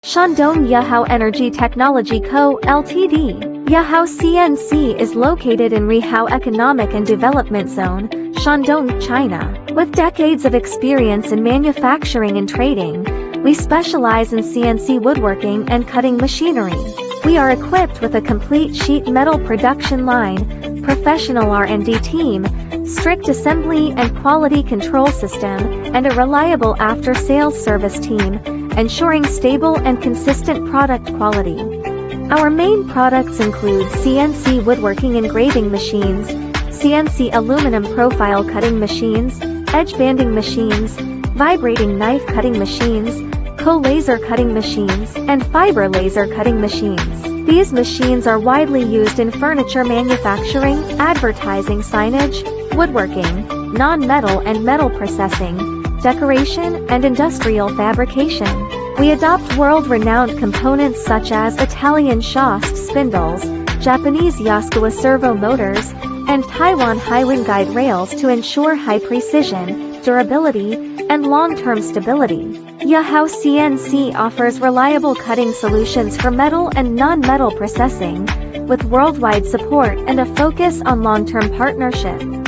Shandong Yahao Energy Technology Co., Ltd. Yahao CNC is located in Rihao Economic and Development Zone, Shandong, China. With decades of experience in manufacturing and trading, we specialize in CNC woodworking and cutting machinery. We are equipped with a complete sheet metal production line, professional R&D team, strict assembly and quality control system, and a reliable after-sales service team, ensuring stable and consistent product quality. Our main products include CNC woodworking engraving machines, CNC aluminum profile cutting machines, edge banding machines, vibrating knife cutting machines, co-laser cutting machines, and fiber laser cutting machines. These machines are widely used in furniture manufacturing, advertising signage, woodworking, non-metal and metal processing, decoration, and industrial fabrication. We adopt world-renowned components such as Italian Schost spindles, Japanese Yaskawa servo motors, and Taiwan Highwind guide rails to ensure high precision, durability, and long-term stability. Yahao CNC offers reliable cutting solutions for metal and non-metal processing, with worldwide support and a focus on long-term partnership.